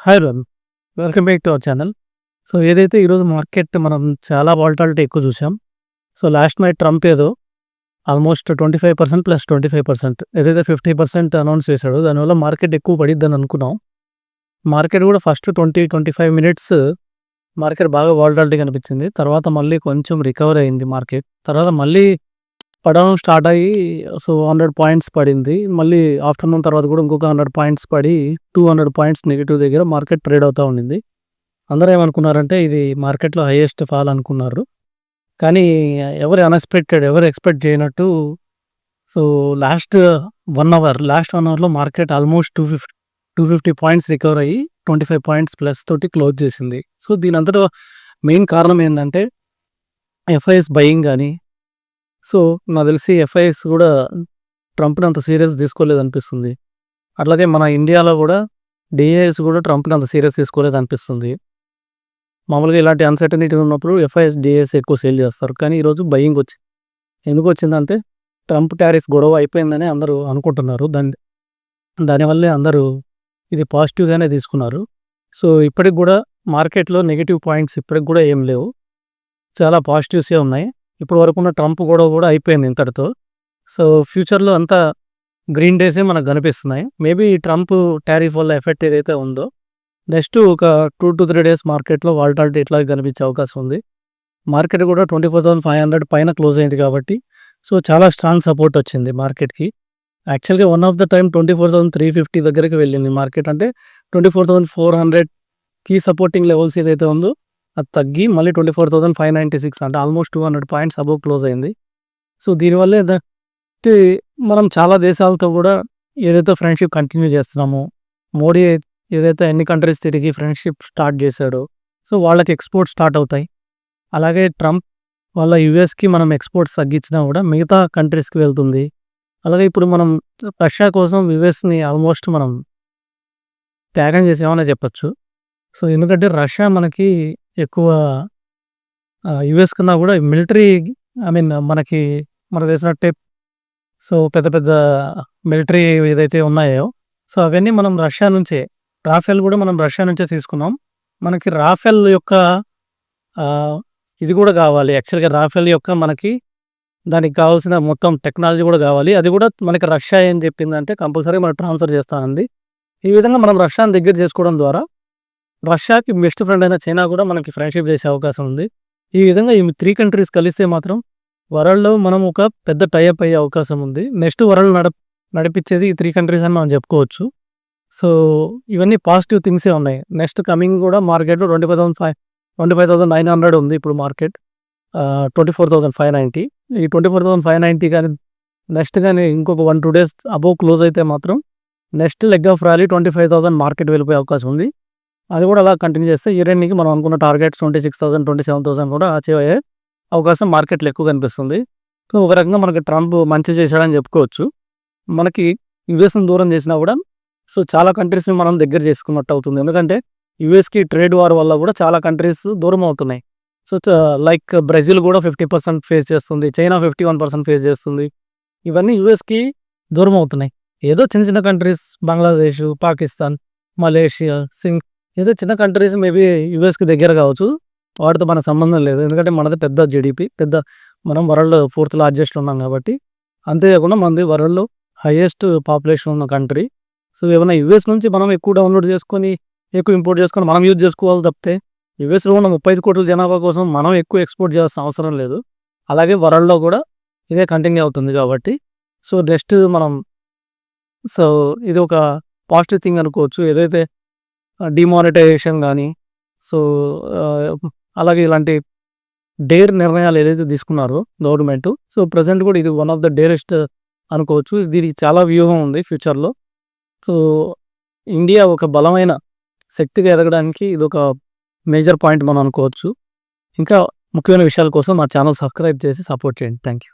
Hi run. Welcome back to our channel. So ఏదైతే ఈరోజు market మనం చాలా వాలటాలిటీ ఎక్కువ చూసాం. సో లాస్ట్ నైట్ ట్రంప్ ఏదో ఆల్మోస్ట్ 25% ప్లస్ 25% ఏదైతే 50% అనౌన్స్ చేశాడో దానివల్ల మార్కెట్ ఎక్కువ పడిద్దని అనుకున్నాం. మార్కెట్ కూడా ఫస్ట్ 20-25 మినిట్స్ మార్కెట్ బాగా వాలటాలిటీ కనిపించింది. తర్వాత మళ్ళీ కొంచెం రికవర్ అయింది మార్కెట్. తర్వాత మళ్ళీ పడడం స్టార్ట్ అయ్యి సో 100 పాయింట్స్ పడింది. మళ్ళీ ఆఫ్టర్నూన్ తర్వాత కూడా ఇంకొక 100 పాయింట్స్ పడి 200 పాయింట్స్ నెగిటివ్ దగ్గర మార్కెట్ ట్రేడ్ అవుతూ ఉండింది. అందరూ ఏమనుకున్నారంటే ఇది మార్కెట్లో హైయెస్ట్ ఫాల్ అనుకున్నారు. కానీ ఎవరు ఎక్స్పెక్ట్ చేయనట్టు సో లాస్ట్ 1 అవర్లో మార్కెట్ ఆల్మోస్ట్ 250 పాయింట్స్ రికవర్ అయ్యి 25 పాయింట్స్ ప్లస్ తోటి క్లోజ్ చేసింది. సో దీని అంతటా మెయిన్ కారణం ఏంటంటే ఎఫ్ఐఎస్ బయింగ్ కానీ, సో నాకు తెలిసి ఎఫ్ఐఎస్ కూడా ట్రంప్ని అంత సీరియస్ తీసుకోలేదనిపిస్తుంది. అట్లాగే మన ఇండియాలో కూడా డిఐఎస్ కూడా ట్రంప్ని అంత సీరియస్ తీసుకోలేదనిపిస్తుంది. మామూలుగా ఇలాంటి అన్సర్టనిటీ ఉన్నప్పుడు ఎఫ్ఐఎస్ డిఐఎస్ ఎక్కువ సేల్ చేస్తారు. కానీ ఈరోజు బయింగ్ ఎందుకు వచ్చిందంటే ట్రంప్ టారిఫ్ గొడవ అయిపోయిందని అందరూ అనుకుంటున్నారు. దానివల్లే అందరూ ఇది పాజిటివ్గానే తీసుకున్నారు. సో ఇప్పటికి కూడా మార్కెట్లో నెగిటివ్ పాయింట్స్ ఇప్పటికి కూడా ఏం లేవు, చాలా పాజిటివ్సే ఉన్నాయి. ఇప్పుడు వరకు ఉన్న ట్రంప్ గొడవ కూడా అయిపోయింది ఇంతటితో. సో ఫ్యూచర్లో అంతా గ్రీన్ డేసే మనకు కనిపిస్తున్నాయి. మేబీ ట్రంప్ టారిఫ్ వల్ల ఎఫెక్ట్ ఏదైతే ఉందో నెక్స్ట్ ఒక 2-3 డేస్ మార్కెట్లో వాలటాలిటీ ఇట్లాగే కనిపించే అవకాశం ఉంది. మార్కెట్ కూడా 24,500 పైన క్లోజ్ అయింది కాబట్టి సో చాలా స్ట్రాంగ్ సపోర్ట్ వచ్చింది మార్కెట్కి. యాక్చువల్గా వన్ ఆఫ్ ద టైం 24,350 దగ్గరికి వెళ్ళింది మార్కెట్. అంటే 24,400 సపోర్టింగ్ లెవెల్స్ ఏదైతే ఉందో అది తగ్గి మళ్ళీ 24,596 అంటే ఆల్మోస్ట్ 200 పాయింట్స్ అబోవ్ క్లోజ్ అయింది. సో దీనివల్లే మనం చాలా దేశాలతో కూడా ఏదైతే ఫ్రెండ్షిప్ కంటిన్యూ చేస్తున్నామో, మోడీ ఏదైతే ఎన్ని కంట్రీస్ తిరిగి ఫ్రెండ్షిప్ స్టార్ట్ చేశాడో సో వాళ్ళకి ఎక్స్పోర్ట్స్ స్టార్ట్ అవుతాయి. అలాగే ట్రంప్ వాళ్ళ యుఎస్కి మనం ఎక్స్పోర్ట్స్ తగ్గించినా కూడా మిగతా కంట్రీస్కి వెళ్తుంది. అలాగే ఇప్పుడు మనం రష్యా కోసం యుఎస్ని ఆల్మోస్ట్ మనం త్యాగం చేసామనే చెప్పచ్చు. సో ఎందుకంటే రష్యా మనకి ఎక్కువ యుఎస్ కన్నా కూడా మిలిటరీ మనకి మనకు తెలిసినట్టే సో పెద్ద పెద్ద మిలిటరీ ఏదైతే ఉన్నాయో సో అవన్నీ మనం రష్యా నుంచే, రాఫెల్ కూడా మనం రష్యా నుంచే తీసుకున్నాం. మనకి రాఫెల్ యొక్క ఇది కూడా కావాలి. యాక్చువల్గా రాఫెల్ యొక్క మనకి దానికి కావాల్సిన మొత్తం టెక్నాలజీ కూడా కావాలి. అది కూడా మనకి రష్యా ఏం చెప్పిందంటే కంపల్సరీ మనం ట్రాన్స్ఫర్ చేస్తానంది. ఈ విధంగా మనం రష్యాని దగ్గర చేసుకోవడం ద్వారా రష్యాకి బెస్ట్ ఫ్రెండ్ అయిన చైనా కూడా మనకి ఫ్రెండ్షిప్ చేసే అవకాశం ఉంది. ఈ విధంగా ఈ 3 కంట్రీస్ కలిస్తే మాత్రం వరల్డ్లో మనం ఒక పెద్ద టైఅప్ అయ్యే అవకాశం ఉంది. నెక్స్ట్ వరల్డ్ నడిపించేది ఈ 3 కంట్రీస్ అని మనం చెప్పుకోవచ్చు. సో ఇవన్నీ పాజిటివ్ థింగ్సే ఉన్నాయి. నెక్స్ట్ కమింగ్ కూడా మార్కెట్లో 25,900 ఉంది ఇప్పుడు మార్కెట్. 24,590 ఈ 24,590 కానీ నెక్స్ట్ కానీ ఇంకొక 1-2 డేస్ అబోవ్ క్లోజ్ అయితే మాత్రం next leg of rally 25,000 market వెళ్ళిపోయే అవకాశం ఉంది. అది కూడా అలా కంటిన్యూ చేస్తే ఇయర్ ఎండ్కి మనం అనుకున్న టార్గెట్స్ 26,000, 27,000 కూడా అచీవ్ అయ్యే అవకాశం మార్కెట్లో ఎక్కువ కనిపిస్తుంది. సో ఒక రకంగా మనకి ట్రంప్ మంచి చేశాడని చెప్పుకోవచ్చు. మనకి యుఎస్ని దూరం చేసినా కూడా సో చాలా కంట్రీస్ని మనం దగ్గర చేసుకున్నట్టు అవుతుంది. ఎందుకంటే యుఎస్కి ట్రేడ్ వార్ వల్ల కూడా చాలా కంట్రీస్ దూరం అవుతున్నాయి. సో లైక్ బ్రెజిల్ కూడా 50% ఫేస్ చేస్తుంది, చైనా 51% ఫేస్ చేస్తుంది. ఇవన్నీ యుఎస్కి దూరం అవుతున్నాయి. ఏదో చిన్న చిన్న కంట్రీస్ బంగ్లాదేశ్, పాకిస్తాన్, మలేషియా, ఏదో చిన్న కంట్రీస్ మేబీ యుఎస్కి దగ్గర కావచ్చు, వాటితో మన సంబంధం లేదు. ఎందుకంటే మనది పెద్ద జీడిపి, మనం వరల్డ్ 4th లార్జెస్ట్ ఉన్నాం కాబట్టి. అంతేకాకుండా మనది వరల్డ్లో హైయెస్ట్ పాపులేషన్ ఉన్న కంట్రీ. సో ఏమైనా యుఎస్ నుంచి మనం ఎక్కువ డౌన్లోడ్ చేసుకొని ఎక్కువ ఇంపోర్ట్ చేసుకొని మనం యూజ్ చేసుకోవాలి తప్పితే యుఎస్లో ఉన్న 35 కోట్ల జనాభా కోసం మనం ఎక్కువ ఎక్స్పోర్ట్ చేయాల్సిన అవసరం లేదు. అలాగే వరల్డ్లో కూడా ఇదే కంటిన్యూ అవుతుంది కాబట్టి సో నెక్స్ట్ మనం సో ఇది ఒక పాజిటివ్ థింగ్ అనుకోవచ్చు. ఏదైతే డిమానిటైజేషన్ కానీ సో అలాగే ఇలాంటి డేర్ నిర్ణయాలు ఏదైతే తీసుకున్నారో గవర్నమెంట్, సో ప్రజెంట్ కూడా ఇది వన్ ఆఫ్ ద డేరెస్ట్ అనుకోవచ్చు. దీనికి చాలా వ్యూహం ఉంది ఫ్యూచర్లో. సో ఇండియా ఒక బలమైన శక్తిగా ఎదగడానికి ఇది ఒక మేజర్ పాయింట్ మనం అనుకోవచ్చు. ఇంకా ముఖ్యమైన విషయాల కోసం మా ఛానల్ సబ్స్క్రైబ్ చేసి సపోర్ట్ చేయండి. Thank you.